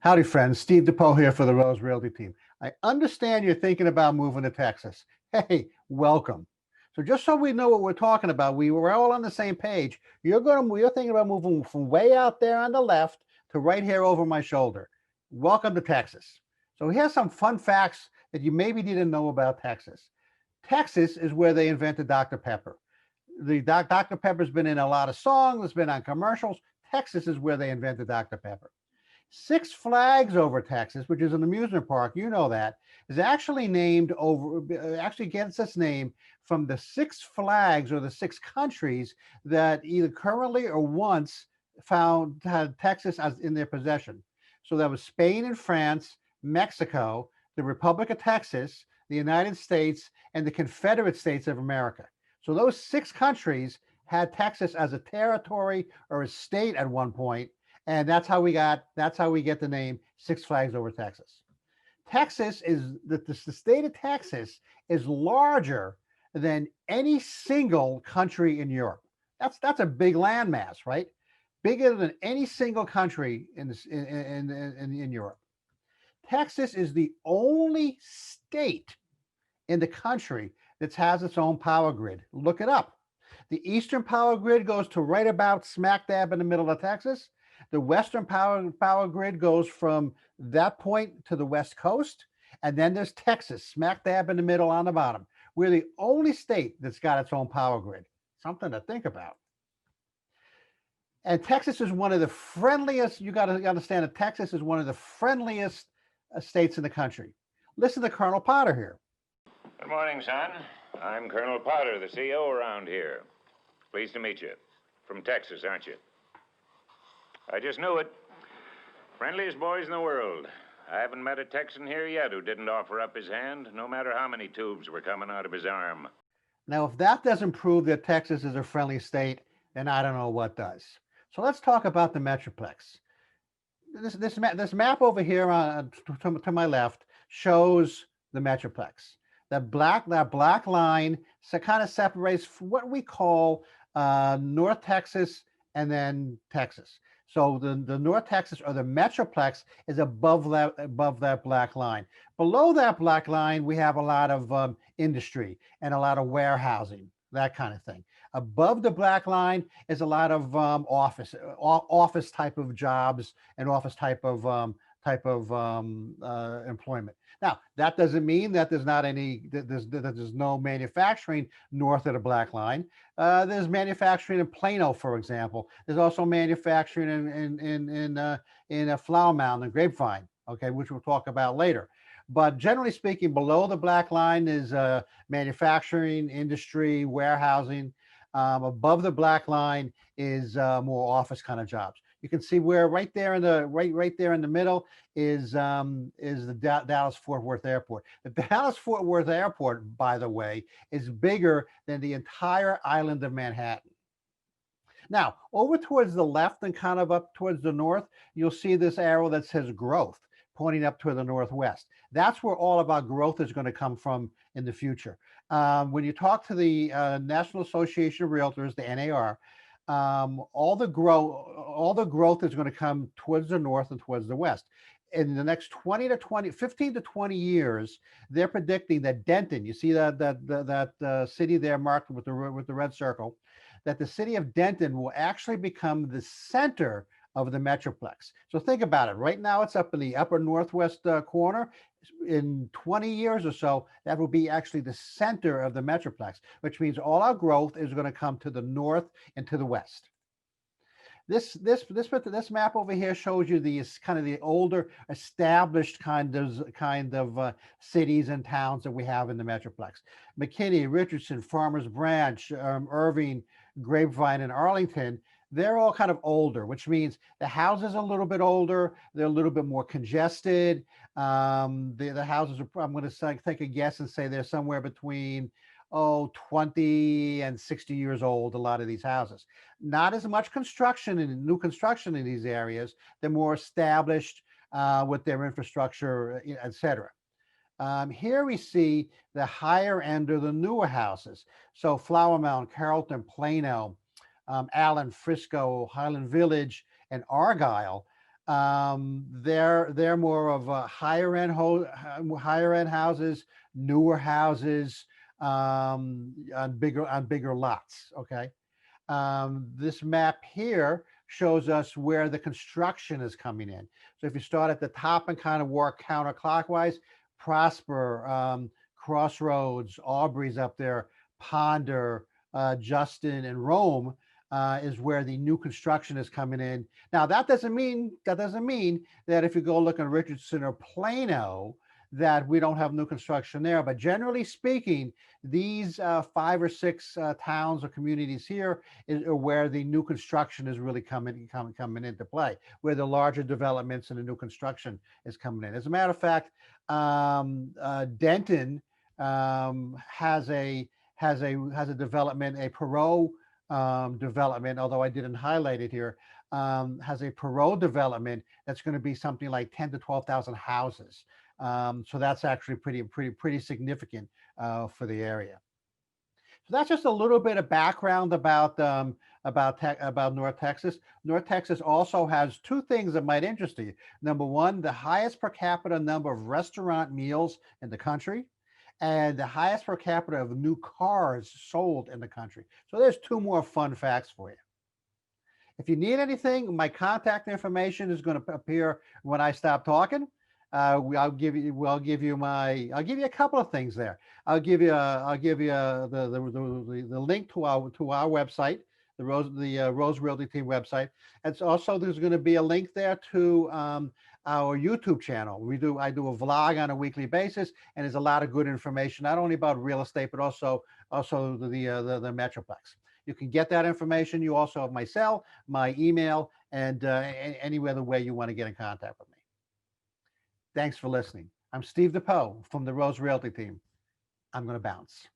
Howdy, friends. Steve DePoe here for the Rose Realty team. I understand you're thinking about moving to Texas. Hey, welcome. So just so we know what we're talking about, we were all on the same page. You're thinking about moving from way out there on the left to right here over my shoulder. Welcome to Texas. So here's some fun facts that you maybe didn't know about Texas. Texas is where they invented Dr. Pepper. Dr. Pepper's been in a lot of songs, it's been on commercials. Texas is where they invented Dr. Pepper. Six Flags Over Texas, which is an amusement park, you know that, is actually named over, actually gets its name from the six flags or the six countries that either currently or once found had Texas as in their possession. So that was Spain and France, Mexico, the Republic of Texas, the United States, and the Confederate States of America. So those six countries had Texas as a territory or a state at one point, and that's how we get the name Six Flags Over Texas. Texas is the state of Texas is larger than any single country in Europe. That's a big landmass, right? Bigger than any single country in Europe. Texas is the only state in the country that has its own power grid. Look it up. The eastern power grid goes to right about smack dab in the middle of Texas. The western power grid goes from that point to the west coast. And then there's Texas, smack dab in the middle on the bottom. We're the only state that's got its own power grid. Something to think about. And Texas is one of the friendliest, you got to understand that Texas is one of the friendliest states in the country. Listen to Colonel Potter here. Good morning, son. I'm Colonel Potter, the CO around here. Pleased to meet you. From Texas, aren't you? I just knew it. Friendliest boys in the world. I haven't met a Texan here yet who didn't offer up his hand, no matter how many tubes were coming out of his arm. Now, if that doesn't prove that Texas is a friendly state, then I don't know what does. So let's talk about the Metroplex. This map over here to my left shows the Metroplex. That black line kind of separates what we call North Texas and then Texas. So the North Texas or the Metroplex is above that black line. Below that black line, we have a lot of industry and a lot of warehousing, that kind of thing. Above the black line is a lot of office type of jobs and office type of employment. Now, that doesn't mean that there's no manufacturing north of the black line. There's manufacturing in Plano, for example. There's also manufacturing in Flower Mound and Grapevine, okay, which we'll talk about later. But generally speaking, below the black line is manufacturing, industry, warehousing. Above the black line is more office kind of jobs. You can see where right there in the middle is the Dallas-Fort Worth Airport. The Dallas-Fort Worth Airport, by the way, is bigger than the entire island of Manhattan. Now, over towards the left and kind of up towards the north, you'll see this arrow that says growth pointing up toward the northwest. That's where all of our growth is going to come from in the future. When you talk to the National Association of Realtors, the NAR, all the growth is going to come towards the north and towards the west. In the next 15 to 20 years, they're predicting that Denton, you see that city there marked with the red circle, that the city of Denton will actually become the center of the Metroplex. So think about it. Right now, it's up in the upper northwest corner. In 20 years or so, that will be actually the center of the Metroplex, which means all our growth is going to come to the north and to the west. This map over here shows you the kind of the older established kind of cities and towns that we have in the Metroplex. McKinney, Richardson, Farmers Branch, Irving, Grapevine, and Arlington. They're all kind of older, which means the houses are a little bit older. They're a little bit more congested. The houses are, I'm going to take a guess and say they're somewhere between 20 and 60 years old, a lot of these houses. Not as much new construction in these areas. They're more established with their infrastructure, et cetera. Here we see the higher end of the newer houses. So Flower Mound, Carrollton, Plano, Allen, Frisco, Highland Village, and Argyle. They're more of a higher end houses, newer houses, on bigger lots. Okay. This map here shows us where the construction is coming in. So if you start at the top and kind of work counterclockwise, Prosper, Crossroads, Aubrey's up there, Ponder, Justin, and Rome is where the new construction is coming in. Now that doesn't mean that if you go look in Richardson or Plano that we don't have new construction there. But generally speaking, these five or six towns or communities here is where the new construction is really coming into play, where the larger developments and the new construction is coming in. As a matter of fact, Denton has a development, a Perot development, although I didn't highlight it here, has a Perot development that's going to be something like 10 to 12,000 houses. So that's actually pretty significant for the area. So that's just a little bit of background about North Texas. North Texas also has two things that might interest you. Number one, the highest per capita number of restaurant meals in the country, and the highest per capita of new cars sold in the country. So there's two more fun facts for you. If you need anything, my contact information is going to appear when I stop talking. I'll give you a couple of things there. I'll give you the link to our website, the Rose Realty Team website. It's also, there's going to be a link there to our YouTube channel. I do a vlog on a weekly basis, and there's a lot of good information, not only about real estate, but also the Metroplex. You can get that information. You also have my cell, my email, and any other way you want to get in contact with me. Thanks for listening. I'm Steve DePoe from the Rose Realty Team. I'm going to bounce.